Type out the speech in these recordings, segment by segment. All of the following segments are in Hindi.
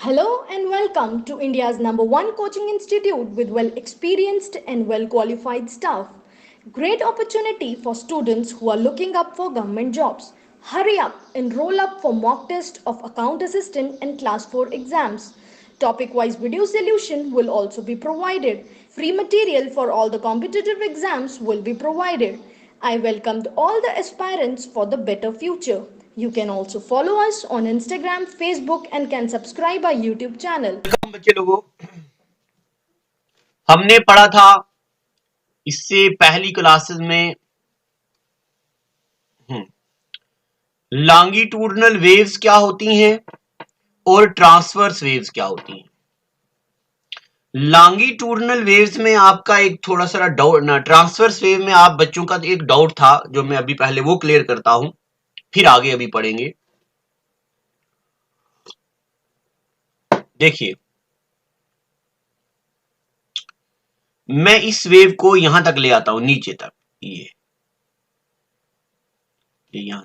Hello and welcome to India's number one coaching institute with well experienced and well qualified staff. Great opportunity for students who are looking up for government jobs. Hurry up, enroll up for mock test of account assistant and class 4 exams. Topic wise video solution will also be provided. Free material for all the competitive exams will be provided. I welcomed all the aspirants for the better future. You can also follow us on Instagram, Facebook, and can subscribe our YouTube channel. Welcome बच्चे लोगों, हमने पढ़ा था इससे पहली क्लासेस में लॉन्गिट्यूडनल वेव्स क्या होती हैं और ट्रांसवर्स वेव्स क्या होती हैं। लॉन्गिट्यूडनल वेव्स में आपका एक थोड़ा सा डाउट ना, ट्रांसवर्स वेव में आप बच्चों का एक डाउट था जो मैं अभी पहले वो क्लियर करता हूं, फिर आगे अभी पढ़ेंगे। देखिए, मैं इस वेव को यहां तक ले आता हूं, नीचे तक, ये यहां।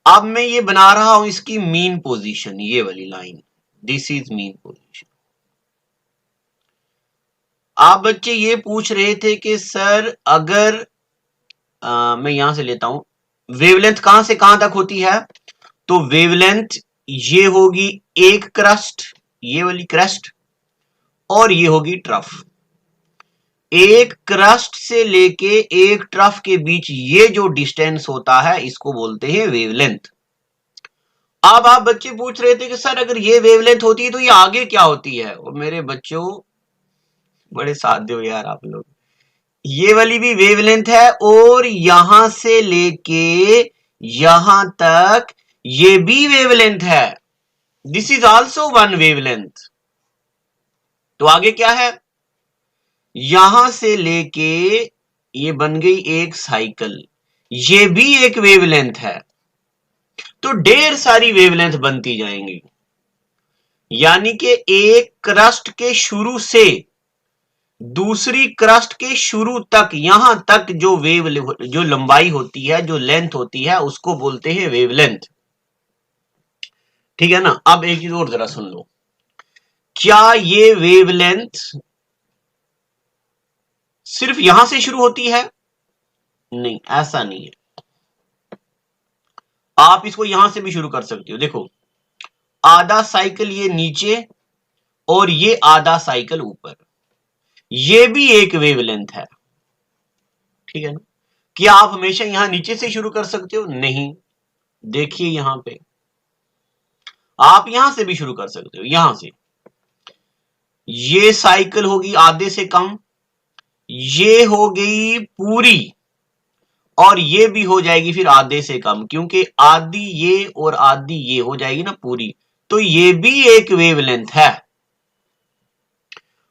अब मैं ये बना रहा हूं इसकी मीन पोजीशन, ये वाली line, this is mean position. आप बच्चे ये पूछ रहे थे कि सर अगर मैं यहां से लेता हूं, वेवलेंथ कहां से कहां तक होती है, तो वेवलेंथ ये होगी एक क्रस्ट, ये वाली क्रस्ट, और ये होगी ट्रफ। एक क्रस्ट से लेके एक ट्रफ के बीच ये जो डिस्टेंस होता है इसको बोलते हैं वेवलेंथ। अब आप बच्चे पूछ रहे थे कि सर अगर ये वेवलेंथ होती है तो ये आगे क्या होती है। और मेरे बच्चों, बड़े साध्य हो यार आप लोग, ये वाली भी वेवलेंथ है और यहां से लेके यहां तक ये भी वेवलेंथ है। This is also one wavelength. तो आगे क्या है, यहां से लेके ये बन गई एक साइकिल, ये भी एक वेवलेंथ है। तो ढेर सारी वेवलेंथ बनती जाएंगी, यानी कि एक क्रस्ट के शुरू से दूसरी क्रस्ट के शुरू तक, यहां तक जो लंबाई होती है, जो लेंथ होती है, उसको बोलते हैं वेवलेंथ। ठीक है ना। अब एक चीज और जरा सुन लो, क्या ये वेवलेंथ सिर्फ यहां से शुरू होती है? नहीं, ऐसा नहीं है। आप इसको यहां से भी शुरू कर सकते हो। देखो, आधा साइकिल ये नीचे और ये आधा साइकिल ऊपर, ये भी एक वेवलेंथ है। ठीक है ना। क्या आप हमेशा यहां नीचे से शुरू कर सकते हो? नहीं। देखिए यहां पे आप यहां से भी शुरू कर सकते हो, यहां से। ये साइकिल होगी आधे से कम, ये हो गई पूरी, और ये भी हो जाएगी फिर आधे से कम, क्योंकि आधी ये और आधी ये हो जाएगी ना पूरी। तो ये भी एक वेवलेंथ है।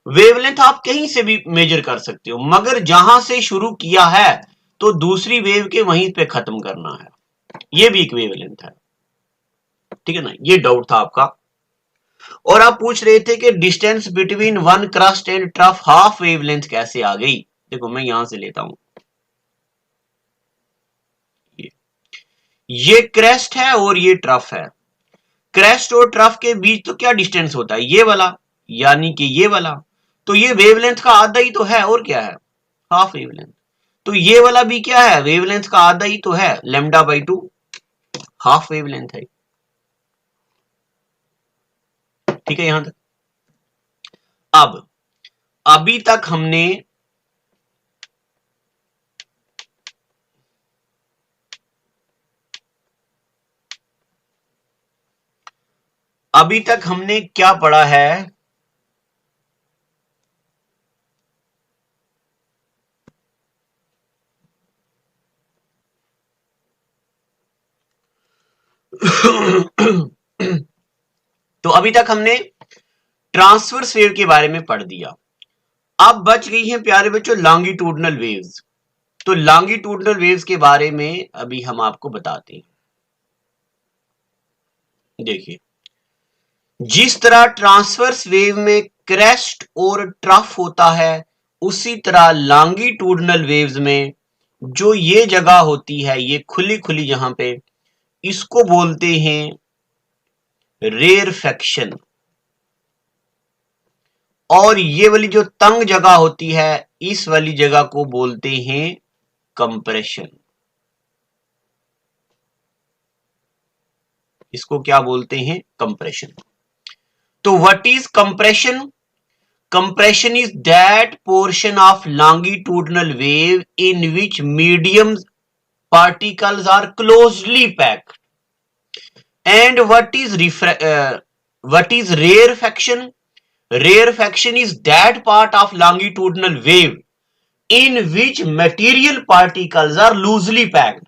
वेवलेंथ आप कहीं से भी मेजर कर सकते हो, मगर जहां से शुरू किया है तो दूसरी वेव के वहीं पे खत्म करना है, ये भी एक वेवलेंथ है। ठीक है ना। ये डाउट था आपका। और आप पूछ रहे थे कि distance between one crust and trough half wavelength कैसे आ गई। देखो, मैं यहां से लेता हूं, ये क्रेस्ट है और ये ट्रफ है। क्रेस्ट और ट्रफ के बीच तो क्या डिस्टेंस होता है, ये वाला, यानी कि ये वाला। तो ये वेवलेंथ का आधा ही तो है, और क्या है, हाफ वेवलेंथ। तो ये वाला भी क्या है, वेवलेंथ का आधा ही तो है, λ/2, हाफ वेवलेंथ है। ठीक है यहां तक। अब अभी तक हमने क्या पढ़ा है, तो अभी तक हमने ट्रांसवर्स वेव के बारे में पढ़ दिया। अब बच गई हैं प्यारे बच्चों लॉन्गिट्यूडनल वेव्स। तो लॉन्गिट्यूडनल वेव्स के बारे में अभी हम आपको बताते हैं। देखिए, जिस तरह ट्रांसवर्स वेव में क्रेस्ट और ट्रफ होता है, उसी तरह लॉन्गिट्यूडनल वेव्स में जो ये जगह होती है, ये खुली खुली जहां पे, इसको बोलते हैं रेयरफेक्शन, और ये वाली जो तंग जगह होती है इस वाली जगह को बोलते हैं कंप्रेशन। इसको क्या बोलते हैं? कंप्रेशन। तो what is compression? Compression is that portion of longitudinal wave in which medium particles are closely packed. And what is rarefaction? Rarefaction is that part of longitudinal wave in which material particles are loosely packed.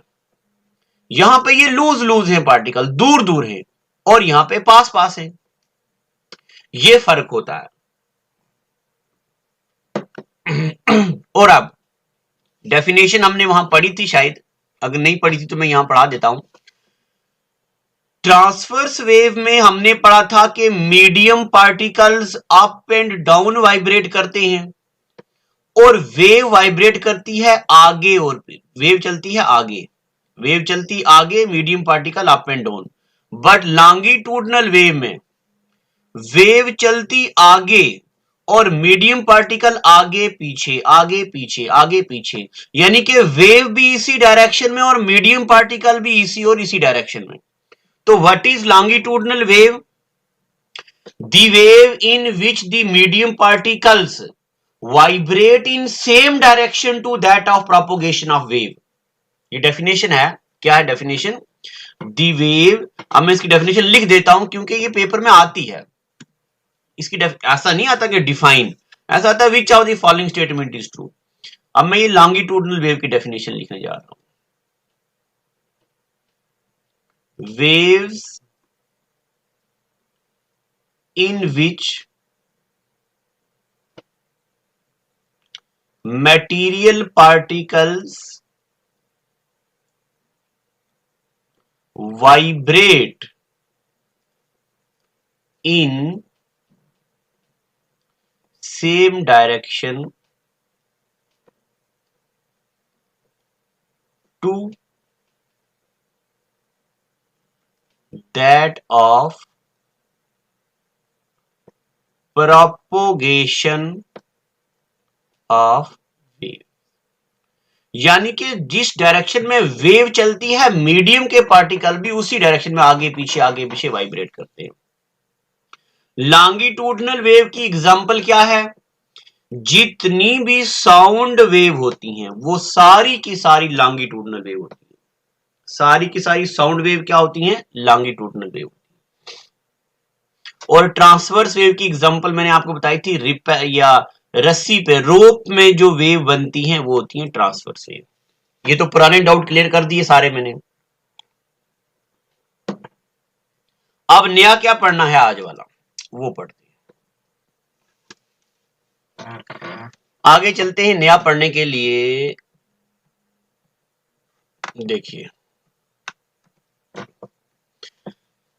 यहां पे ये लूज हैं पार्टिकल, दूर दूर हैं, और यहां पे पास पास है। ये फर्क होता है। और अब डेफिनेशन हमने वहां पढ़ी थी शायद, अगर नहीं पढ़ी थी तो मैं यहां पढ़ा देता हूं। ट्रांसवर्स वेव में हमने पढ़ा था कि medium particles up and down vibrate करते हैं, और वेव वाइब्रेट करती है आगे, और वेव चलती है आगे, वेव चलती आगे, medium particle up and down. But longitudinal wave में वेव चलती आगे और मीडियम पार्टिकल आगे पीछे आगे पीछे आगे पीछे, यानी कि वेव भी इसी डायरेक्शन में और मीडियम पार्टिकल भी इसी और इसी डायरेक्शन में। तो what is longitudinal wave? The wave in which the medium particles vibrate in same direction to that of propagation of wave. ये डेफिनेशन है। क्या है डेफिनेशन? द वेव, अब मैं इसकी डेफिनेशन लिख देता हूं क्योंकि ये पेपर में आती है। इसकी ऐसा नहीं आता कि डिफाइन, ऐसा आता है which of the following statement is true. अब मैं ये लॉन्गिट्यूडनल वेव की डेफिनेशन लिखने जा रहा हूं। Waves in which material particles vibrate in same direction to that of propagation of wave। यानी कि जिस डायरेक्शन में वेव चलती है मीडियम के पार्टिकल भी उसी डायरेक्शन में आगे पीछे वाइब्रेट करते हैं। लॉन्गिट्यूडनल वेव की एग्जांपल क्या है? जितनी भी साउंड वेव होती हैं वो सारी की सारी लॉन्गिट्यूडनल वेव होती है। सारी की सारी साउंड वेव क्या होती हैं? Longitudinal wave. और ट्रांसवर्स वेव की एग्जांपल मैंने आपको बताई थी, रिप या रस्सी पे, रोप में जो वेव बनती हैं वो होती हैं ट्रांसवर्स वेव। ये तो पुराने डाउट क्लियर कर दिए सारे मैंने। अब नया क्या पढ़ना है आज वाला, वो पढ़ते हैं। आगे चलते हैं नया पढ़ने के लिए। देखिए,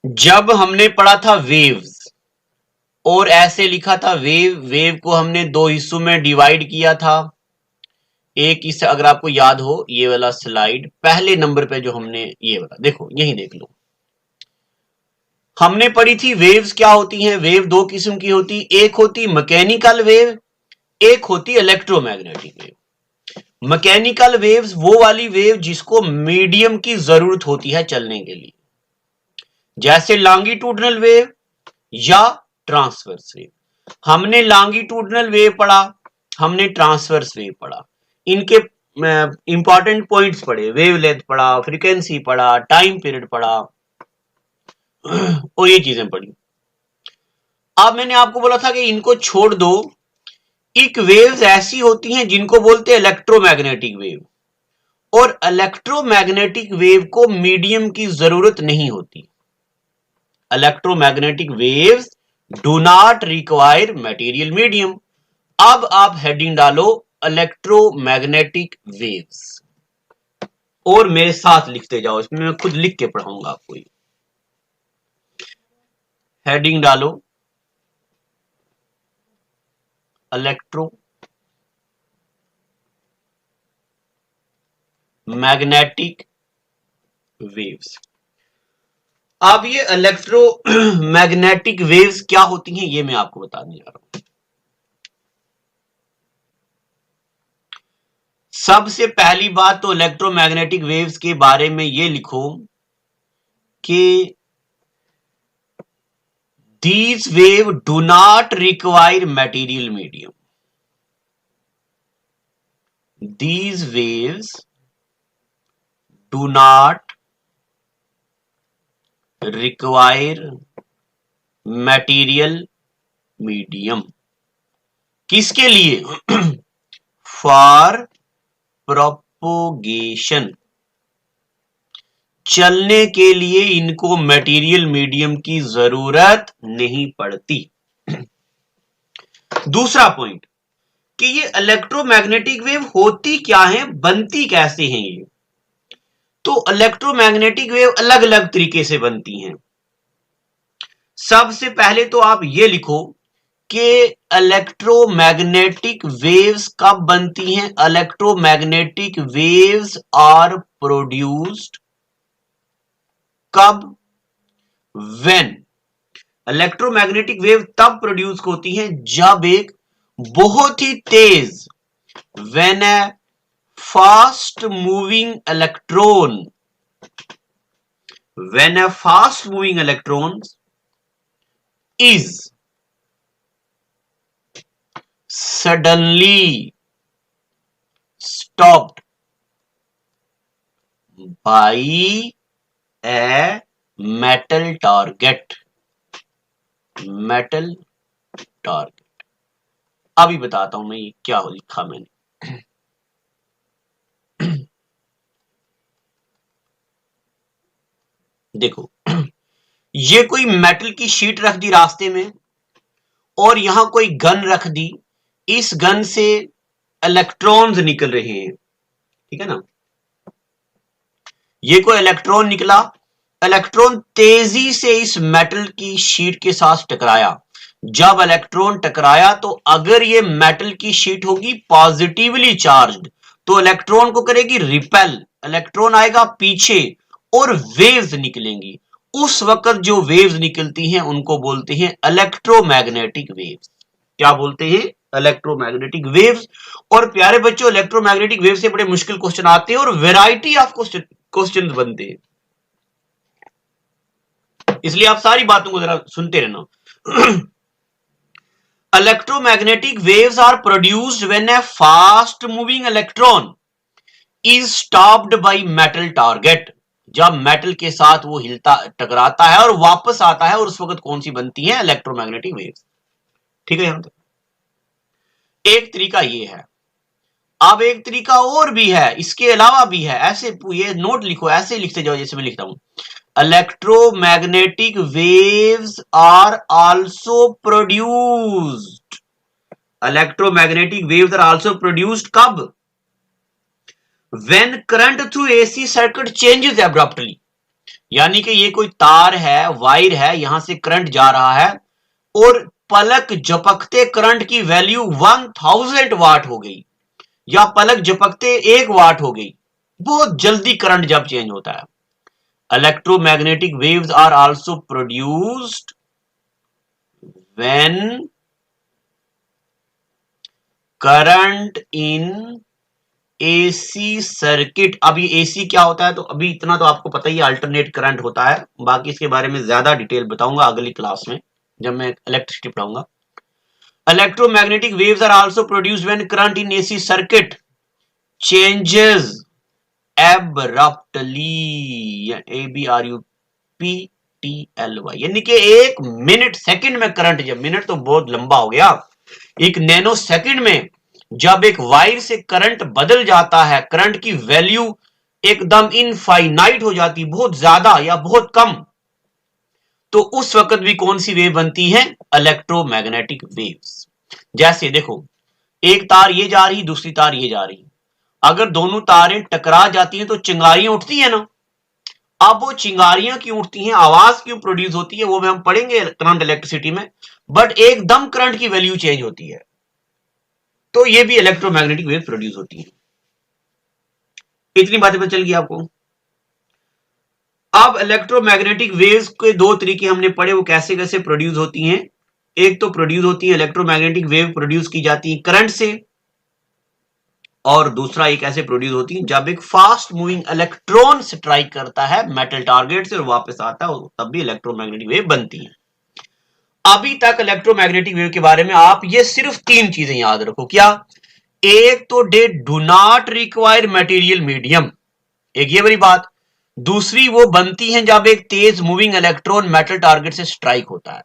जब हमने पढ़ा था वेव्स और ऐसे लिखा था वेव को हमने दो हिस्सों में डिवाइड किया था। एक हिस्सा अगर आपको याद हो, ये वाला स्लाइड पहले नंबर पे जो हमने ये वाला, देखो यही देख लो, हमने पढ़ी थी वेव्स क्या होती हैं। वेव दो किस्म की होती, एक होती मैकेनिकल वेव, एक होती इलेक्ट्रोमैग्नेटिक वेव। मैकेनिकल वेव्स वो वाली वेव जिसको मीडियम की जरूरत होती है चलने के लिए, जैसे लॉन्गिट्यूडनल वेव या ट्रांसवर्स वेव। हमने लॉन्गिट्यूडनल वेव पढ़ा, हमने ट्रांसवर्स वेव पढ़ा, इनके इंपॉर्टेंट पॉइंट्स पढ़े, वेवलेंथ पढ़ा, फ्रीक्वेंसी पढ़ा, टाइम पीरियड पढ़ा और ये चीजें पढ़ी। अब मैंने आपको बोला था कि इनको छोड़ दो, एक वेव्स ऐसी होती हैं जिनको बोलते हैं इलेक्ट्रोमैग्नेटिक वेव, और इलेक्ट्रोमैग्नेटिक वेव को मीडियम की जरूरत नहीं होती। Electromagnetic waves do not require material medium. अब आप हेडिंग डालो इलेक्ट्रोमैग्नेटिक वेव्स और मेरे साथ लिखते जाओ, इसमें मैं खुद लिख के पढ़ाऊंगा आपको। हेडिंग डालो इलेक्ट्रो मैग्नेटिक वेव्स। अब ये इलेक्ट्रोमैग्नेटिक वेव्स क्या होती हैं ये मैं आपको बताने जा रहा हूं। सबसे पहली बात तो इलेक्ट्रोमैग्नेटिक वेव्स के बारे में ये लिखो कि these waves do not require material medium. These waves do not require material medium. किसके लिए? फॉर प्रोपोगेशन, चलने के लिए इनको मटेरियल मीडियम की जरूरत नहीं पड़ती। दूसरा पॉइंट कि ये इलेक्ट्रोमैग्नेटिक वेव होती क्या है, बनती कैसे हैं ये। तो इलेक्ट्रोमैग्नेटिक वेव अलग अलग तरीके से बनती हैं। सबसे पहले तो आप ये लिखो कि इलेक्ट्रोमैग्नेटिक वेव्स कब बनती हैं। इलेक्ट्रोमैग्नेटिक वेव्स आर प्रोड्यूस्ड कब? व्हेन। इलेक्ट्रोमैग्नेटिक वेव तब प्रोड्यूस होती है जब एक बहुत ही तेज, when a fast moving electron, when a fast moving electron is suddenly stopped by a metal target. metal target, अभी बताता हूं मैं ये क्या लिखा मैंने। देखो, ये कोई मेटल की शीट रख दी रास्ते में और यहां कोई गन रख दी, इस गन से इलेक्ट्रॉन्स निकल रहे हैं, ठीक है ना। ये कोई इलेक्ट्रॉन निकला, इलेक्ट्रॉन तेजी से इस मेटल की शीट के साथ टकराया। जब इलेक्ट्रॉन टकराया तो अगर ये मेटल की शीट होगी पॉजिटिवली चार्ज्ड तो इलेक्ट्रॉन को करेगी रिपेल, इलेक्ट्रॉन आएगा पीछे और वेव्स निकलेंगी। उस वक्त जो वेव्स निकलती हैं उनको बोलते हैं इलेक्ट्रोमैग्नेटिक वेव्स। क्या बोलते हैं? Electromagnetic waves. और प्यारे बच्चों, इलेक्ट्रोमैग्नेटिक वेव से बड़े मुश्किल क्वेश्चन आते हैं और वैरायटी ऑफ क्वेश्चन बनते हैं, इसलिए आप सारी बातों को जरा सुनते रहना। Electromagnetic waves are produced when a fast moving electron is stopped by metal target. जब मेटल के साथ वो हिलता टकराता है और वापस आता है, और उस वक्त कौन सी बनती है? Electromagnetic waves. ठीक है, यहां तक एक तरीका ये है। अब एक तरीका और भी है, इसके अलावा भी है। ऐसे ये नोट लिखो, ऐसे लिखते जाओ जैसे मैं लिखता हूं। Electromagnetic waves are also produced, electromagnetic waves are also produced कब? When current through AC circuit changes abruptly. यानी कि ये कोई तार है, वायर है, यहां से करंट जा रहा है और पलक झपकते करंट की वैल्यू 1000 वाट हो गई, या पलक झपकते 1 वाट हो गई। बहुत जल्दी करंट जब चेंज होता है। Electromagnetic waves are also produced when current in AC circuit. अभी एसी क्या होता है तो अभी इतना तो आपको पता ही है, अल्टरनेट करंट होता है। बाकी इसके बारे में ज्यादा डिटेल बताऊंगा अगली क्लास में जब मैं इलेक्ट्रिसिटी पढ़ाऊंगा। Electromagnetic waves are also produced when current in AC circuit changes abruptly, ABRUPTLY, यानी कि 1 मिनट सेकंड में करंट, जब मिनट तो बहुत लंबा हो गया, 1 नैनो सेकंड में जब एक वायर से करंट बदल जाता है, करंट की वैल्यू एकदम इनफाइनाइट हो जाती, बहुत ज्यादा या बहुत कम, तो उस वक्त भी कौन सी वेव बनती है? Electromagnetic waves. जैसे देखो, एक तार ये जा रही, दूसरी तार ये जा रही, अगर दोनों तारें टकरा जाती हैं तो चिंगारियां उठती है ना। अब वो चिंगारियां क्यों उठती हैं, आवाज क्यों प्रोड्यूस होती है, वो हम पढ़ेंगे करंट इलेक्ट्रिसिटी में। बट एकदम करंट की वैल्यू चेंज होती है, तो ये भी इलेक्ट्रोमैग्नेटिक वेव प्रोड्यूस होती है। इतनी बातें पता चल गई आपको। अब इलेक्ट्रोमैग्नेटिक वेव्स के दो तरीके हमने पढ़े, वो कैसे कैसे प्रोड्यूस होती हैं। एक तो प्रोड्यूस होती है इलेक्ट्रोमैग्नेटिक वेव प्रोड्यूस की जाती है करंट से, और दूसरा एक ऐसे प्रोड्यूस होती है जब एक फास्ट मूविंग इलेक्ट्रॉन स्ट्राइक करता है मेटल टारगेट से और वापस आता है, तब भी इलेक्ट्रोमैग्नेटिक वेव बनती है। अभी तक इलेक्ट्रोमैग्नेटिक वेव के बारे में आप ये सिर्फ तीन चीजें याद रखो। क्या? एक तो they do not require material medium, एक ये बड़ी बात। दूसरी, वो बनती हैं जब एक तेज मूविंग इलेक्ट्रॉन मेटल टारगेट से स्ट्राइक होता है।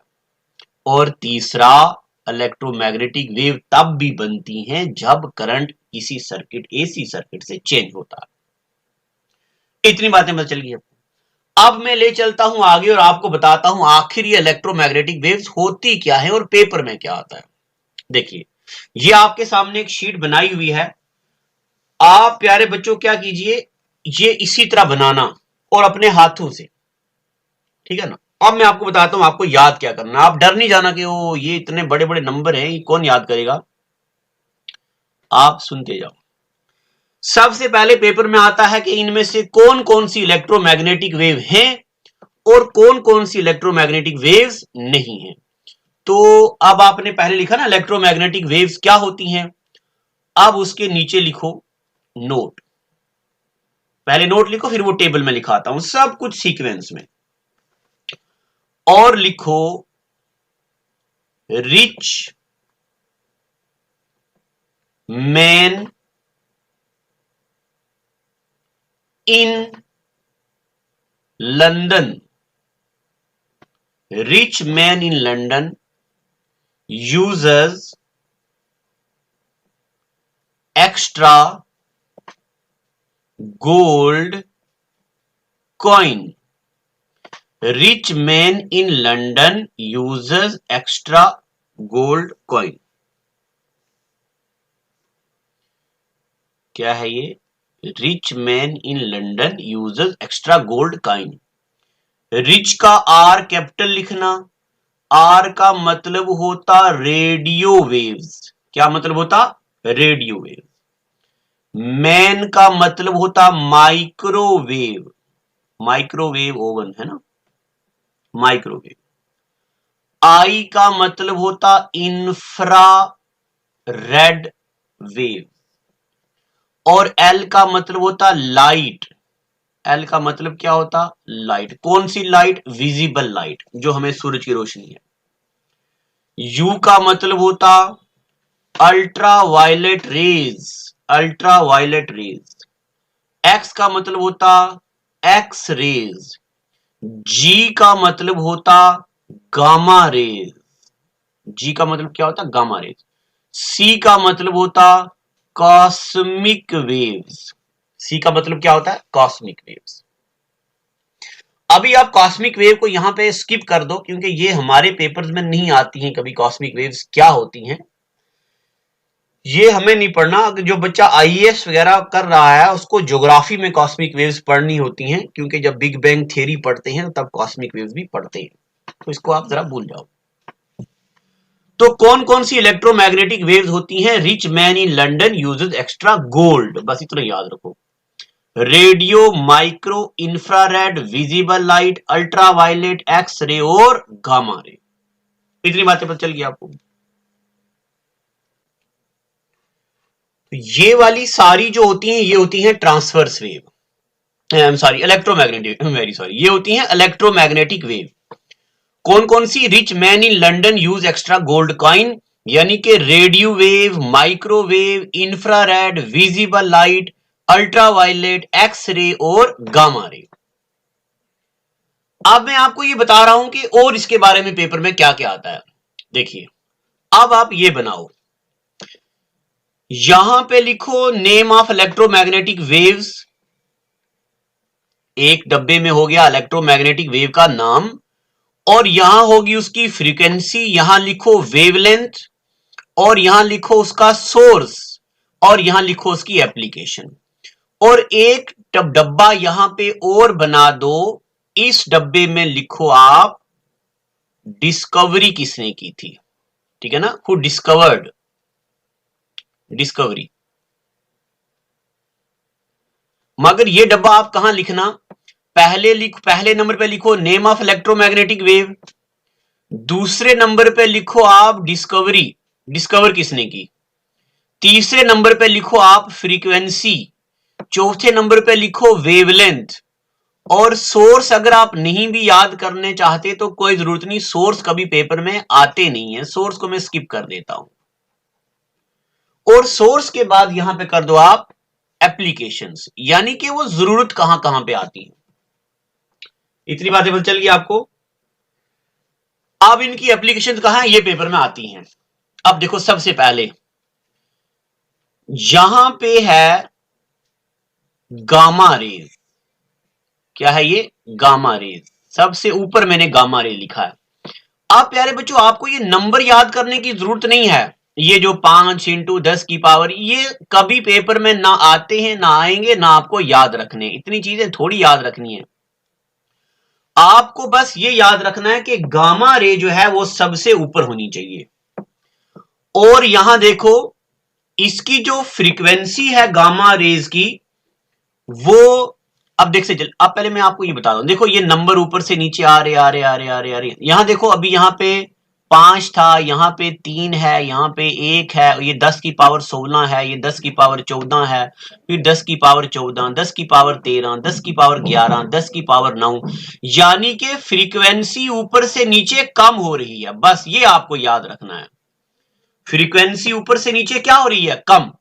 और तीसरा, इलेक्ट्रोमैग्नेटिक वेव तब भी बनती हैं जब करंट किसी सर्किट एसी सर्किट से चेंज होता है। इतनी बातें पता चल गई। अब मैं ले चलता हूं आगे और आपको बताता हूं आखिर ये इलेक्ट्रोमैग्नेटिक वेव्स होती क्या है और पेपर में क्या आता है। देखिए, ये आपके सामने एक शीट बनाई हुई है। आप प्यारे बच्चों क्या कीजिए, ये इसी तरह बनाना और अपने हाथों से, ठीक है ना। अब मैं आपको बताता हूं आपको याद क्या करना। आप डर नहीं जाना कि ओ ये इतने बड़े बड़े नंबर हैं, ये कौन याद करेगा। आप सुनते जाओ। सबसे पहले पेपर में आता है कि इनमें से कौन कौन सी इलेक्ट्रोमैग्नेटिक वेव हैं और कौन कौन सी इलेक्ट्रोमैग्नेटिक वेव्स नहीं है। तो अब आपने पहले लिखा ना इलेक्ट्रोमैग्नेटिक वेव्स क्या होती हैं, अब उसके नीचे लिखो नोट। पहले नोट लिखो, फिर वो टेबल में लिखाता हूं सब कुछ सीक्वेंस में। और लिखो rich man in London, rich man in London uses extra gold coin. Rich man in London uses extra gold coin. क्या है ये? Rich man in London uses extra gold coin. Rich का आर कैपिटल लिखना। आर का मतलब होता रेडियो वेव्स। क्या मतलब होता? Radio wave. मैन का मतलब होता माइक्रोवेव। माइक्रोवेव ओवन है ना, माइक्रोवेव। आई का मतलब होता इंफ्रा रेड वेव। और एल का मतलब होता लाइट। एल का मतलब क्या होता? लाइट। कौन सी लाइट? विजिबल लाइट, जो हमें सूरज की रोशनी है। यू का मतलब होता ultra violet rays. Ultra violet rays. X का मतलब होता एक्स रेज। जी का मतलब होता गामा रेज। जी का मतलब क्या होता? Gamma rays. सी का मतलब होता कॉस्मिक वेव्स। सी का मतलब क्या होता है? Cosmic waves. अभी आप कॉस्मिक वेव को यहां पे स्किप कर दो, क्योंकि ये हमारे पेपर्स में नहीं आती हैं कभी। कॉस्मिक वेव्स क्या होती हैं ये हमें नहीं पढ़ना। अगर जो बच्चा आईएएस वगैरह कर रहा है उसको ज्योग्राफी में कॉस्मिक वेव्स पढ़नी होती हैं, क्योंकि जब बिग बैंग थ्योरी पढ़ते हैं तब कॉस्मिक वेव्स भी पढ़ते हैं, तो इसको आप जरा भूल जाओ। तो कौन कौन सी इलेक्ट्रोमैग्नेटिक वेव्स होती हैं? Rich man in London uses extra gold, बस इतना याद रखो। Radio, micro, infrared, visible light, ultra violet, X ray और गामा रे। इतनी बातें पता चल गई आपको। तो ये वाली सारी जो होती हैं ये होती हैं transverse wave. I am sorry, electromagnetic, very sorry, ये होती हैं इलेक्ट्रोमैग्नेटिक वेव। कौन कौन सी? Rich man in London use extra gold coin, यानी कि radio wave, microwave, infrared, visible light, ultra violet, X ray और गामा रे। अब मैं आपको ये बता रहा हूं कि और इसके बारे में पेपर में क्या क्या आता है। देखिए, अब आप ये बनाओ, यहां पे लिखो नेम ऑफ इलेक्ट्रोमैग्नेटिक वेव्स। एक डब्बे में हो गया इलेक्ट्रोमैग्नेटिक वेव का नाम, और यहां होगी उसकी फ्रीक्वेंसी, यहां लिखो वेवलेंथ, और यहां लिखो उसका सोर्स, और यहां लिखो उसकी एप्लीकेशन। और एक डब्बा यहां पे और बना दो, इस डब्बे में लिखो आप डिस्कवरी किसने की थी। ठीक है ना, हु डिस्कवर्ड, डिस्कवरी। मगर ये डब्बा आप कहां लिखना? पहले नंबर पे लिखो नेम ऑफ इलेक्ट्रोमैग्नेटिक वेव, दूसरे नंबर पे लिखो आप डिस्कवर किसने की, तीसरे नंबर पे लिखो आप फ्रीक्वेंसी, चौथे नंबर पे लिखो वेवलेंथ, और सोर्स अगर आप नहीं भी याद करने चाहते तो कोई जरूरत नहीं, सोर्स कभी पेपर में आते नहीं है, सोर्स को मैं स्किप कर देता हूं। और सोर्स के बाद यहां पे कर दो आप एप्लीकेशंस, यानी कि वो जरूरत कहां कहां पे आती है। इतनी बातें पता चल गई आपको। अब इनकी एप्लीकेशंस कहां है, ये पेपर में आती हैं। अब देखो सबसे पहले यहां पे है गामा रेज, क्या है ये, गामा रेज, सबसे ऊपर मैंने गामा रे लिखा है। अब प्यारे बच्चों आपको ये नंबर याद करने की जरूरत नहीं है, ये जो 5 इंटू 10 की पावर, ये कभी पेपर में ना आते हैं ना आएंगे, ना आपको याद रखने, इतनी चीजें थोड़ी याद रखनी है। आपको बस ये याद रखना है कि गामा रे जो है वो सबसे ऊपर होनी चाहिए। और यहां देखो इसकी जो फ्रीक्वेंसी है गामा रेज की, वो अब देख से चल, अब पहले मैं आपको ये बता दूं, देखो ये नंबर ऊपर से नीचे आ रहे, यहां देखो अभी यहां पे 5 था, यहां पे 3 है, यहां पे 1 है, ये 10 की पावर 16 है, ये 10 की पावर 14 है, फिर 10 की पावर 14, 10 की पावर 13, 10 की पावर 11, 10 की पावर 9, यानी कि फ्रीक्वेंसी ऊपर से नीचे कम हो रही है, बस ये आपको याद रखना है। फ्रीक्वेंसी ऊपर से नीचे क्या हो रही है, कम।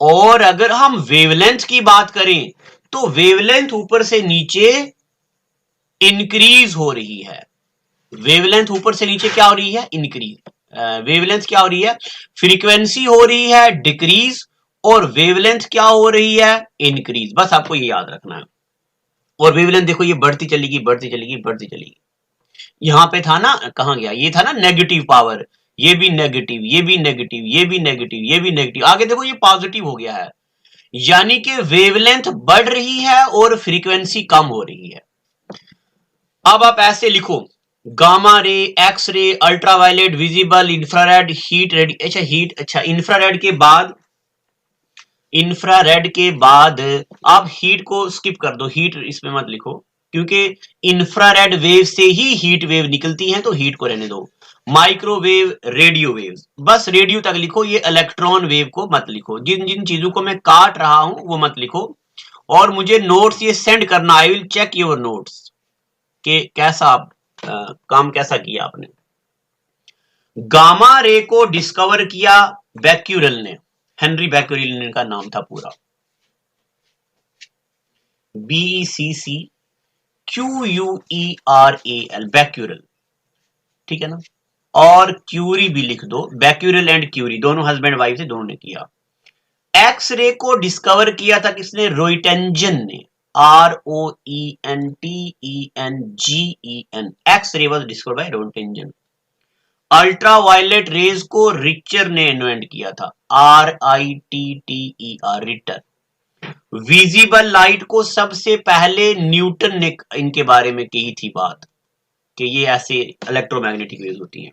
और अगर हम वेवलेंथ की बात करें तो वेवलेंथ ऊपर से नीचे इंक्रीज हो रही है, वेवलेंथ ऊपर से नीचे क्या हो रही है, इंक्रीज। वेवलेंथ क्या हो रही है, फ्रीक्वेंसी हो रही है डिक्रीज, और वेवलेंथ क्या हो रही है, इंक्रीज, बस आपको ये याद रखना है। और वेवलेंथ देखो ये बढ़ती चलेगी बढ़ती चलेगी बढ़ती चलेगी। यहां पे था ना, कहां गया, ये था ना नेगेटिव पावर, ये भी नेगेटिव, ये भी नेगेटिव, ये भी नेगेटिव, ये भी नेगेटिव, आगे देखो ये पॉजिटिव हो गया है, यानी कि वेवलेंथ बढ़ रही है और फ्रीक्वेंसी कम हो रही है। अब आप ऐसे लिखो gamma ray, X ray, ultraviolet, visible, infrared, heat, ready, अच्छा हीट, अच्छा इंफ्रारेड के बाद आप हीट को स्किप कर दो, हीट इसमें मत लिखो, क्योंकि इंफ्रारेड वेव से ही हीट वेव निकलती है, तो हीट को रहने दो। माइक्रोवेव, रेडियो वेव, बस रेडियो तक लिखो, ये इलेक्ट्रॉन वेव को मत लिखो, जिन जिन चीजों को मैं काट रहा हूं वो मत लिखो। और मुझे नोट्स ये सेंड करना, I will check your notes कि कैसा आप काम कैसा किया आपने। गामा रे को डिस्कवर किया बैक्यूरेल ने, हेनरी बैक्यूरेल का नाम था पूरा, BECCQUERAL, बैक्यूरेल, ठीक है ना। और क्यूरी भी लिख दो, बैक्यूरेल एंड क्यूरी दोनों हस्बैंड वाइफ से दोनों ने किया। एक्स रे को डिस्कवर किया था किसने, रोइटेंजन ने, ROENTENGEN, X ray was discovered by Roentgen. Ultraviolet rays को रिचर ने इन्वेंट किया था, RITTER, रिटर। विजिबल लाइट को सबसे पहले न्यूटन ने इनके बारे में कही थी बात कि ये ऐसे इलेक्ट्रोमैग्नेटिक वेव्स होती हैं।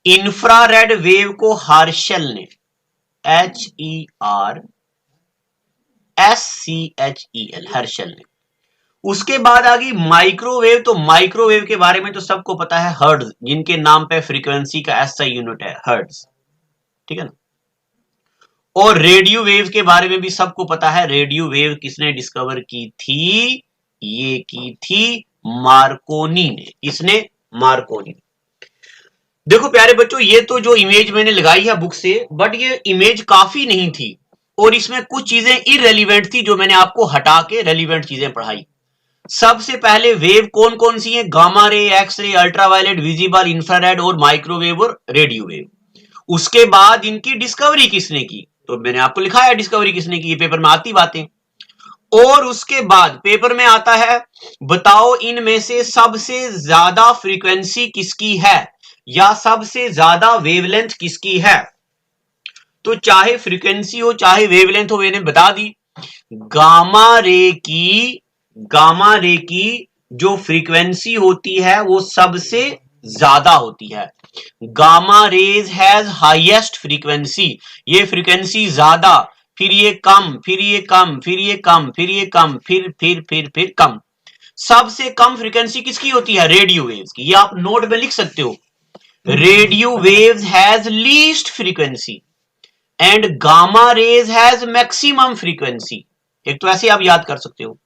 इंफ्रारेड वेव को हर्शल ने, HERSCHEL, हर्शल ने। उसके बाद आ गई माइक्रोवेव, तो माइक्रोवेव के बारे में तो सबको पता है, हर्ट्ज, जिनके नाम पे फ्रीक्वेंसी का SI यूनिट है हर्ट्ज, ठीक है ना। और रेडियो वेव के बारे में भी सबको पता है, रेडियो वेव किसने डिस्कवर की थी, ये की थी मार्कोनी ने, किसने, मार्कोनी। देखो प्यारे बच्चों ये तो जो इमेज मैंने लगाई है बुक से, बट ये इमेज काफी नहीं थी, और इसमें कुछ चीजें इररेलीवेंट थी जो मैंने आपको हटा के रेलीवेंट चीजें पढ़ाई। सबसे पहले वेव कौन कौन सी है, gamma ray, X ray, ultraviolet, visible, infrared और माइक्रोवेव और रेडियो वेव। उसके बाद इनकी डिस्कवरी किसने की, तो मैंने आपको लिखा है डिस्कवरी किसने की, ये पेपर में आती बातें। और उसके बाद पेपर में आता है बताओ इनमें से सबसे ज्यादा फ्रीक्वेंसी किसकी है, या सबसे ज्यादा वेवलेंथ किसकी है। तो चाहे फ्रीक्वेंसी हो चाहे वेवलेंथ हो, मैंने बता दी। गामा रे की जो फ्रीक्वेंसी होती है वो सबसे ज्यादा होती है। Gamma rays has highest frequency, ये फ्रीक्वेंसी ज्यादा, फिर ये कम, फिर ये कम, फिर ये कम, फिर ये कम, फिर कम। सबसे कम फ्रीक्वेंसी किसकी होती है? रेडियो वेव्स की। ये आप नोट में लिख सकते हो, radio waves has least frequency and gamma rays has maximum frequency. एक तो ऐसे आप याद कर सकते हो।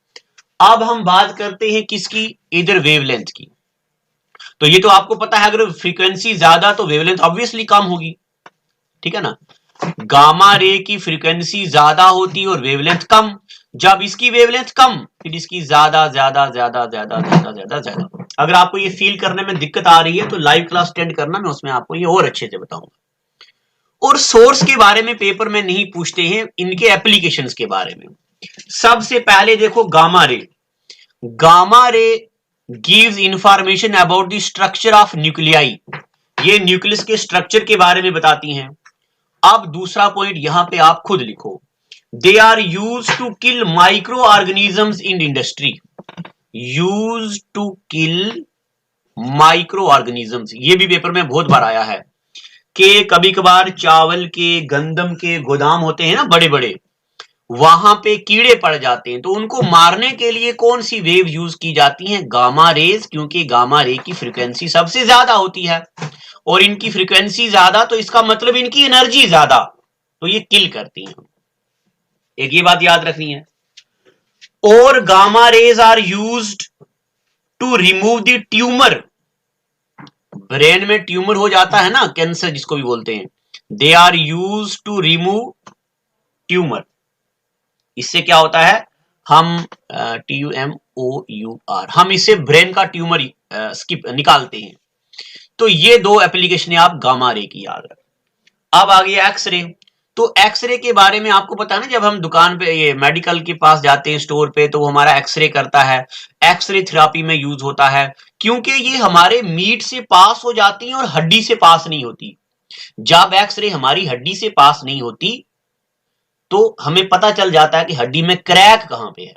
अब हम बात करते हैं किसकी? इधर वेवलेंथ की। तो ये तो आपको पता है, अगर फ्रीक्वेंसी ज्यादा तो वेवलेंथ ऑब्वियसली कम होगी, ठीक है ना। गामा रे की फ्रीक्वेंसी ज्यादा होती है और वेवलेंथ कम। जब इसकी वेवलेंथ कम, फिर इसकी ज्यादा ज्यादा ज्यादा ज्यादा ज्यादा ज्यादा ज्यादा। अगर आपको ये फील करने में दिक्कत आ रही है तो लाइव क्लास अटेंड करना, मैं उसमें आपको ये और अच्छे से बताऊंगा। और सोर्स के बारे में पेपर में नहीं पूछते हैं, इनके एप्लीकेशंस के बारे में। सबसे पहले देखो gamma ray. Gamma ray gives information about the structure of nuclei. ये न्यूक्लियस के स्ट्रक्चर के बारे में बताती हैं। अब दूसरा पॉइंट यहां पे आप खुद लिखो, they are use to kill micro organisms in industry. Use to kill micro organisms, ये भी पेपर में बहुत बार आया है कि कभी कभार चावल के, गंदम के गोदाम होते हैं ना बड़े बड़े, वहां पे कीड़े पड़ जाते हैं, तो उनको मारने के लिए कौन सी वेव यूज की जाती है? गामा रेज, क्योंकि गामा रे की फ्रीक्वेंसी सबसे ज्यादा होती है और इनकी फ्रीक्वेंसी ज्यादा तो इसका मतलब इनकी एनर्जी ज्यादा, तो ये किल करती हैं। एक ये बात याद रखनी है। और gamma rays are used to remove the tumour. Brain में ट्यूमर हो जाता है ना, कैंसर जिसको भी बोलते हैं, they are use to remove tumour. इससे क्या होता है? हम TUMOUR, हम इससे ब्रेन का ट्यूमर स्किप निकालते हैं। तो ये दो एप्लीकेशन आप गामा रे की याद रख। अब आ गया एक्सरे। तो एक्सरे के बारे में आपको पता है ना, जब हम दुकान पे ये मेडिकल के पास जाते हैं स्टोर पे, तो वो हमारा एक्सरे करता है। एक्सरे थेरेपी में यूज होता है क्योंकि ये हमारे मीट से पास हो जाती है और हड्डी से पास नहीं होती। जब एक्सरे हमारी हड्डी से पास नहीं होती तो हमें पता चल जाता है कि हड्डी में क्रैक कहां पे है।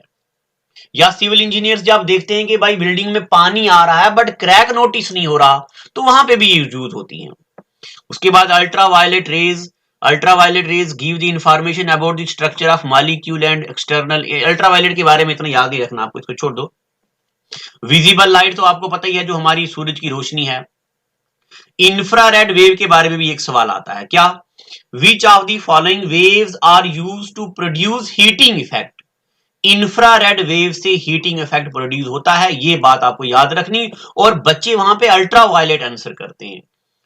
या सिविल इंजीनियर्स जब देखते हैं कि भाई बिल्डिंग में पानी आ रहा है बट क्रैक नोटिस नहीं हो रहा, तो वहां पे भी यूज होती हैं। उसके बाद ultraviolet rays. Ultraviolet rays give the information about the structure of molecule and external. Ultraviolet के बारे में इतना याद ही रखना, आपको इसको छोड़ दो। विजिबल लाइट तो आपको पता ही है, जो हमारी सूरज की रोशनी है। इंफ्रारेड वेव के बारे में भी एक सवाल आता है, क्या? Which of the following waves are used to produce heating effect. Infrared wave से हीटिंग इफेक्ट प्रोड्यूस होता है, ये बात आपको याद रखनी। और बच्चे वहां पे अल्ट्रावायलेट आंसर करते हैं।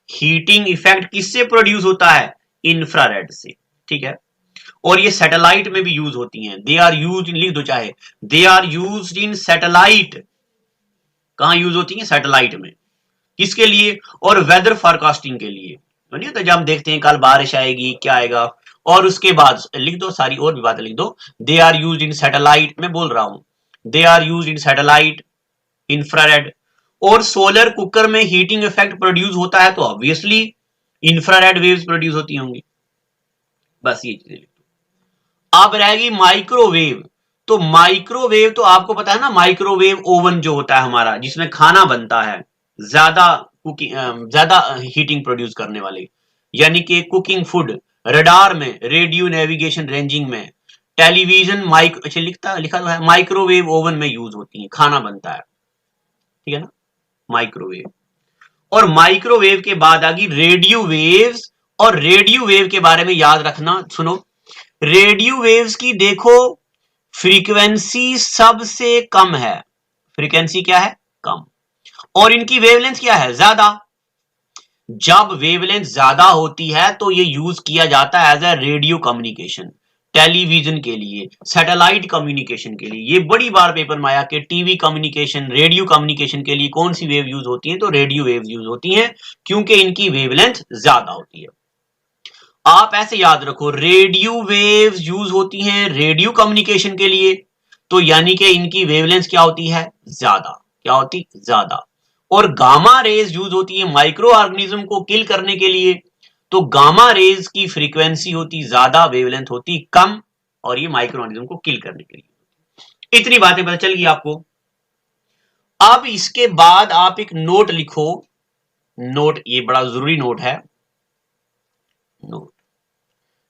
हीटिंग इफेक्ट किससे प्रोड्यूस होता है? इंफ्रारेड से, ठीक है। और ये सैटेलाइट में भी यूज होती हैं। दे आर यूज, लिख दो चाहे, they are use in satellite. कहां यूज होती है? सैटेलाइट में। किसके लिए? और वेदर फोरकास्टिंग के लिए। नहीं होता, जब हम देखते हैं कल बारिश आएगी, क्या आएगा। और उसके बाद लिख दो, सारी और भी बातें लिख दो। They are use in satellite, मैं बोल रहा हूं, they are use in satellite, infrared. और सोलर कुकर में हीटिंग इफेक्ट प्रोड्यूस होता है तो ऑब्वियसली इंफ्रारेड वेव्स प्रोड्यूस होती होंगी। बस ये चीजें लिख दो। अब रहेगी माइक्रोवेव। तो माइक्रोवेव तो आपको पता है ना, माइक्रोवेव ओवन जो होता है हमारा, जिसमें खाना बनता है, ज्यादा कुकिंग, ज्यादा हीटिंग प्रोड्यूस करने वाले, यानी कि कुकिंग फूड। रडार में, रेडियो नेविगेशन रेंजिंग में, टेलीविजन, माइक, अच्छा लिखा तो है, माइक्रोवेव ओवन में यूज होती है, खाना बनता है, ठीक है ना, माइक्रोवेव। और माइक्रोवेव के बाद आ गई रेडियो वेव्स। और रेडियो वेव के बारे में याद रखना, सुनो, रेडियो वेव्स की देखो फ्रीक्वेंसी सबसे कम है। फ्रीक्वेंसी क्या है? कम। और इनकी वेवलेंथ क्या है? ज्यादा। जब वेवलेंथ ज्यादा होती है तो ये यूज किया जाता है as a radio communication, television के लिए, सैटेलाइट कम्युनिकेशन के लिए। ये बड़ी बार पेपर में आया कि टीवी कम्युनिकेशन, रेडियो कम्युनिकेशन के लिए कौन सी वेव यूज होती है? तो रेडियो वेव यूज होती है, क्योंकि इनकी वेवलेंथ ज्यादा होती है। आप ऐसे याद रखो, रेडियो वेव्स यूज होती हैं रेडियो कम्युनिकेशन के लिए, तो यानी कि इनकी वेवलेंथ क्या होती है? ज्यादा। क्या होती? ज्यादा। और गामा रेज यूज होती है माइक्रो ऑर्गेनिज्म को किल करने के लिए, तो गामा रेज की फ्रीक्वेंसी होती ज्यादा, वेवलेंथ होती कम, और ये माइक्रो ऑर्गेनिज्म को किल करने के लिए। इतनी बातें पता चल गई आपको। अब इसके बाद आप एक नोट लिखो। नोट, ये बड़ा जरूरी नोट है। नोट,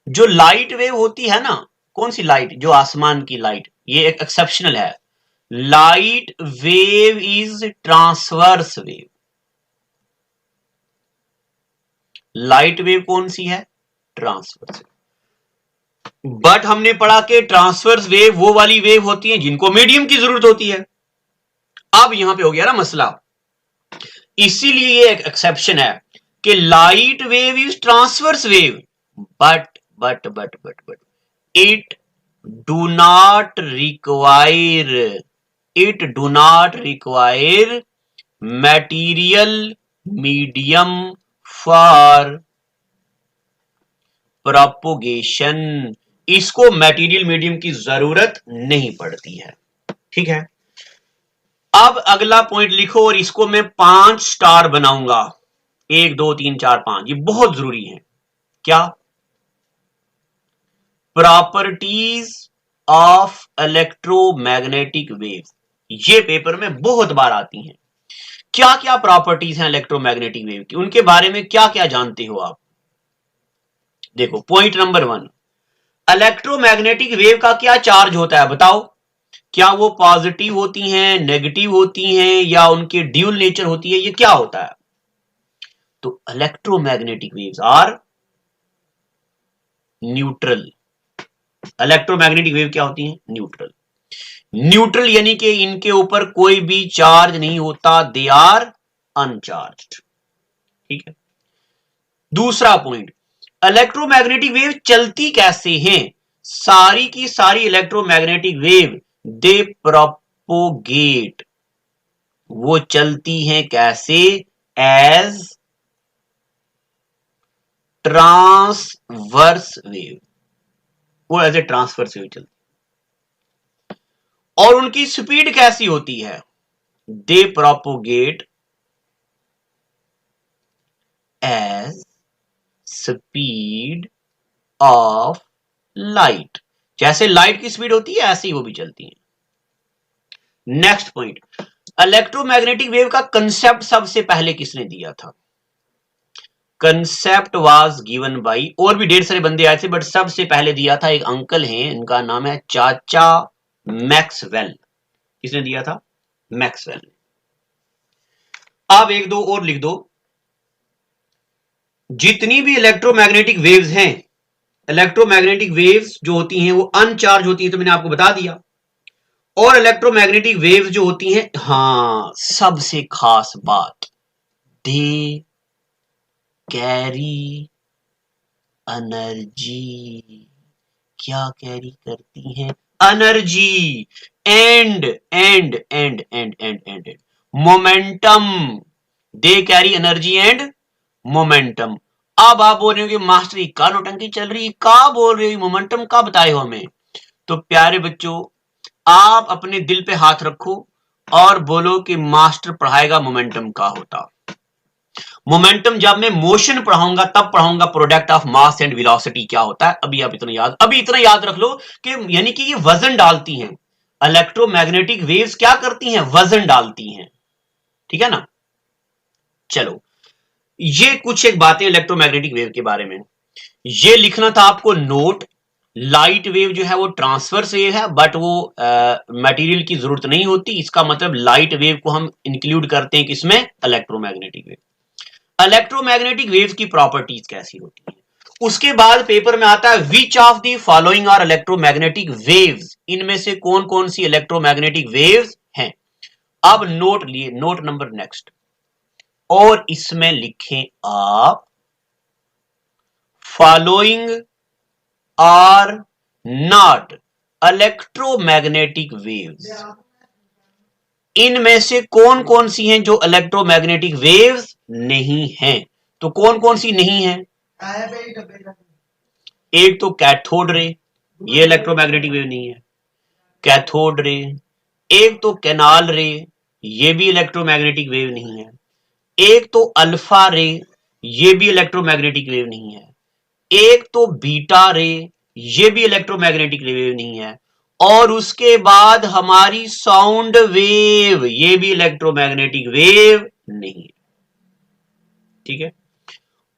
जो लाइट वेव होती है ना, कौन सी लाइट, जो आसमान की लाइट, ये एक एक्सेप्शनल है। Light wave is transverse wave. Light wave कौन सी है, ट्रांसवर्स वेव। बट हमने पढ़ा कि ट्रांसवर्स वेव वो वाली वेव होती है जिनको मीडियम की जरूरत होती है। अब यहां पे हो गया ना मसला, इसीलिए ये एक एक्सेप्शन है कि light wave is transverse wave, but it do not require, it do not require material medium for propagation। इसको मटेरियल मीडियम की जरूरत नहीं पड़ती है। ठीक है, अब अगला पॉइंट लिखो और इसको मैं 5 स्टार बनाऊंगा, 1 2 3 4 5, ये बहुत जरूरी है। क्या, प्रॉपर्टीज ऑफ इलेक्ट्रोमैग्नेटिक वेव्स, ये पेपर में बहुत बार आती हैं। क्या क्या प्रॉपर्टीज हैं इलेक्ट्रोमैग्नेटिक वेव की, उनके बारे में क्या क्या जानते हो आप। देखो पॉइंट नंबर 1, इलेक्ट्रोमैग्नेटिक वेव का क्या चार्ज होता है बताओ। क्या वो पॉजिटिव होती हैं, नेगेटिव होती हैं, या उनके ड्यूल नेचर होती है, ये क्या होता है। तो electromagnetic waves are neutral. Electromagnetic wave क्या होती है, न्यूट्रल। न्यूट्रल यानी कि इनके ऊपर कोई भी चार्ज नहीं होता, दे आर अनचार्ज्ड। ठीक है, दूसरा पॉइंट, इलेक्ट्रोमैग्नेटिक वेव चलती कैसे हैं। सारी की सारी इलेक्ट्रोमैग्नेटिक वेव दे प्रोपोगेट, वो चलती हैं कैसे, एज ट्रांसवर्स वेव, वो एज ए ट्रांसवर्स वेव चलती। और उनकी स्पीड कैसी होती है, they propagate as speed of light. जैसे लाइट की स्पीड होती है ऐसे ही वो भी चलती है। नेक्स्ट पॉइंट, इलेक्ट्रोमैग्नेटिक वेव का कंसेप्ट सबसे पहले किसने दिया था। कंसेप्ट वाज गिवन बाय, और भी ढेर सारे बंदे आए थे बट सबसे पहले दिया था एक अंकल हैं, इनका नाम है चाचा मैक्सवेल। किसने दिया था, मैक्सवेल। अब एक दो और लिख दो, जितनी भी इलेक्ट्रोमैग्नेटिक वेव्स हैं, इलेक्ट्रोमैग्नेटिक वेव्स जो होती हैं वो अनचार्ज होती हैं, तो मैंने आपको बता दिया। और इलेक्ट्रोमैग्नेटिक वेव्स जो होती हैं, हां सबसे खास बात, दे कैरी एनर्जी। क्या कैरी करती हैं, energy and momentum. They carry energy and momentum. अब आप बोल रहे हो कि मास्टर ये का नौटंकी चल रही है, का बोल रहे हो, मोमेंटम का बताए हो हमें। तो प्यारे बच्चों, आप अपने दिल पे हाथ रखो और बोलो कि मास्टर पढ़ाएगा मोमेंटम का होता। मोमेंटम जब मैं मोशन पढ़ाऊंगा तब पढ़ाऊंगा product of mass and velocity क्या होता है। अभी आप इतना याद रख लो कि यानी कि ये वजन डालती हैं, इलेक्ट्रोमैग्नेटिक वेव्स क्या करती हैं, वजन डालती हैं। ठीक है ना, चलो ये कुछ एक बातें इलेक्ट्रोमैग्नेटिक वेव के बारे में। ये लिखना था आपको नोट, लाइट वेव जो है वो ट्रांसवर्स वेव है, बट वो मटेरियल की जरूरत नहीं होती। इसका मतलब लाइट वेव को हम इंक्लूड करते हैं किसमें, इलेक्ट्रोमैग्नेटिक वेव। इलेक्ट्रोमैग्नेटिक वेव की प्रॉपर्टीज कैसी होती है, उसके बाद पेपर में आता है which of the following are electromagnetic waves, इनमें से कौन कौन सी इलेक्ट्रोमैग्नेटिक वेव्स हैं। अब नोट लिए, नोट नंबर नेक्स्ट, और इसमें लिखें आप following are not electromagnetic waves, इनमें से कौन कौन सी हैं जो इलेक्ट्रोमैग्नेटिक वेव्स नहीं हैं। तो कौन कौन सी नहीं है, एक तो कैथोड रे, ये इलेक्ट्रोमैग्नेटिक वेव नहीं है, कैथोड रे। एक तो कैनाल रे, ये भी इलेक्ट्रोमैग्नेटिक वेव नहीं है। एक तो अल्फा रे, ये भी इलेक्ट्रोमैग्नेटिक वेव नहीं है। एक तो बीटा रे, ये भी इलेक्ट्रोमैग्नेटिक वेव नहीं है। और उसके बाद हमारी साउंड वेव, ये भी इलेक्ट्रोमैग्नेटिक वेव नहीं है। ठीक है,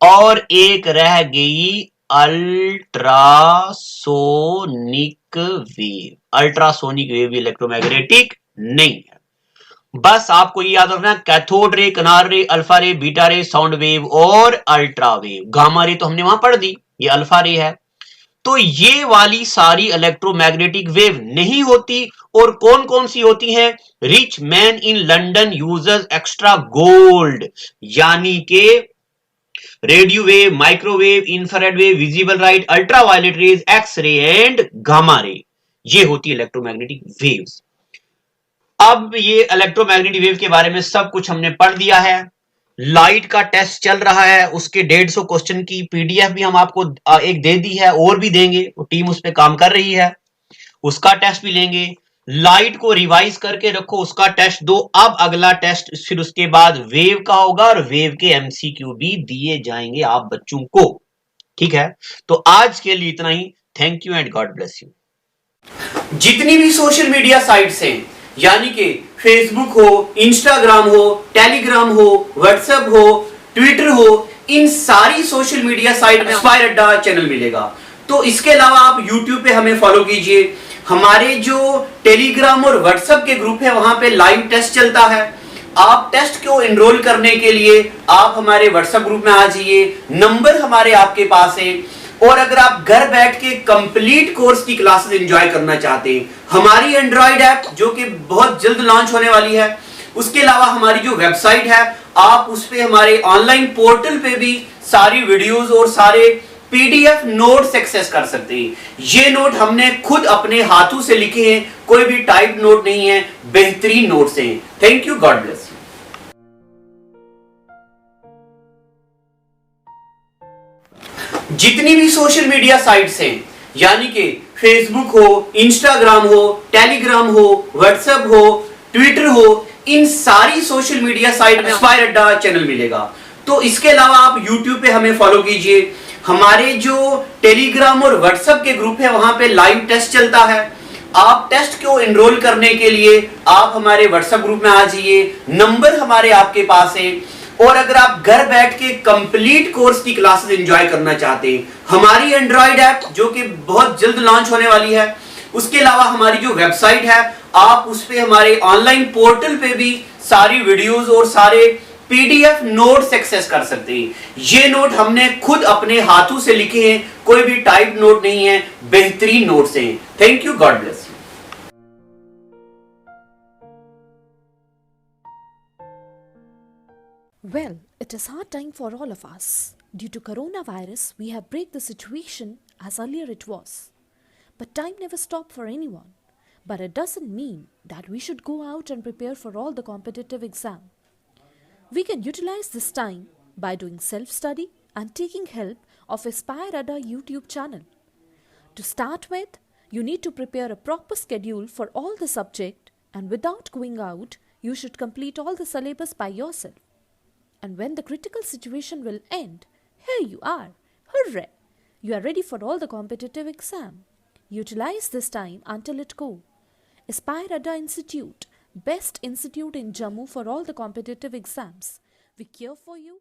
और एक रह गई ultrasonic wave. Ultrasonic wave electromagnetic नहीं है। बस आपको ये याद रखना, कैथोड रे, कनार रे, अल्फा रे, बीटा रे, साउंड वेव और अल्ट्रा वेव। गामा रे तो हमने वहां पढ़ दी, ये अल्फा रे है। तो ये वाली सारी इलेक्ट्रोमैग्नेटिक वेव नहीं होती। और कौन कौन सी होती हैं? Rich man in London uses extra gold, यानी के radio wave, microwave, infrared wave, visible light, ultraviolet rays, X ray and gamma ray, ये होती है इलेक्ट्रोमैग्नेटिक वेव्स। अब ये इलेक्ट्रोमैग्नेटिक वेव के बारे में सब कुछ हमने पढ़ दिया है। लाइट का टेस्ट चल रहा है, उसके 150 क्वेश्चन की पीडीएफ भी हम आपको एक दे दी है, और भी देंगे, वो टीम उस पर काम कर रही है, उसका टेस्ट भी लेंगे। लाइट को रिवाइज करके रखो, उसका टेस्ट दो। अब अगला टेस्ट फिर उसके बाद वेव का होगा, और वेव के एमसीक्यू भी दिए जाएंगे आप बच्चों को। ठीक है, तो आज के लिए इतना ही। Thank you and God bless you. जितनी भी सोशल मीडिया साइट्स हैं, यानी कि फेसबुक हो, इंस्टाग्राम हो, टेलीग्राम हो, व्हाट्सएप हो, ट्विटर हो, इन सारी सोशल मीडिया साइट में इंस्पायर अड्डा चैनल मिलेगा। तो इसके अलावा आप यूट्यूब पे हमें फॉलो कीजिए। हमारे जो टेलीग्राम और व्हाट्सएप के ग्रुप है, वहां पे लाइव टेस्ट चलता है। आप टेस्ट को एनरोल करने के लिए आप हमारे व्हाट्सएप ग्रुप में आ जाइए, नंबर हमारे आपके पास है। और अगर आप घर बैठ के कंप्लीट कोर्स की क्लासेस एंजॉय करना चाहते हैं, हमारी एंड्रॉइड ऐप जो कि बहुत जल्द लॉन्च होने वाली है, उसके अलावा हमारी जो वेबसाइट है, आप उस पे हमारे ऑनलाइन पोर्टल पे भी सारी वीडियोस और सारे पीडीएफ नोट्स एक्सेस कर सकते हैं। ये नोट हमने खुद अपने हाथों से लिखे हैं, कोई भी टाइप नोट नहीं है, बेहतरीन नोट्स हैं। Thank you, God bless you. जितनी भी सोशल मीडिया साइट्स हैं, यानी कि फेसबुक हो, इंस्टाग्राम हो, टेलीग्राम हो, व्हाट्सएप हो, ट्विटर हो, इन सारी सोशल मीडिया साइट में इंस्पायर अड्डा चैनल मिलेगा। तो इसके अलावा आप यूट्यूब पे हमें फॉलो कीजिए। हमारे जो टेलीग्राम और व्हाट्सएप के ग्रुप है, वहां पे लाइव टेस्ट चलता है। आप टेस्ट को एनरोल करने के लिए आप हमारे व्हाट्सएप ग्रुप में आ जाइए, नंबर हमारे आपके पास है। और अगर आप घर बैठ के कंप्लीट कोर्स की क्लासेस एंजॉय करना चाहते हैं, हमारी एंड्रॉइड ऐप जो कि बहुत जल्द लॉन्च होने वाली है, उसके अलावा हमारी जो वेबसाइट है, आप उस पे हमारे ऑनलाइन पोर्टल पे भी सारी वीडियोस और सारे पीडीएफ नोट्स एक्सेस कर सकते हैं। ये नोट हमने खुद अपने हाथों से लिखे हैं, कोई भी टाइप नोट नहीं है, बेहतरीन नोट्स हैं। Thank you, God bless you. Well, it is hard time for all of us. Due to coronavirus, we have break the situation as earlier it was. But time never stopped for anyone. But it doesn't mean that we should go out and prepare for all the competitive exam. We can utilize this time by doing self-study and taking help of Aspire Ada YouTube channel. To start with, you need to prepare a proper schedule for all the subject, and without going out, you should complete all the syllabus by yourself. And when the critical situation will end, here you are. Hooray! You are ready for all the competitive exam. Utilize this time until it go. Aspire Ada Institute, best institute in Jammu for all the competitive exams. We care for you.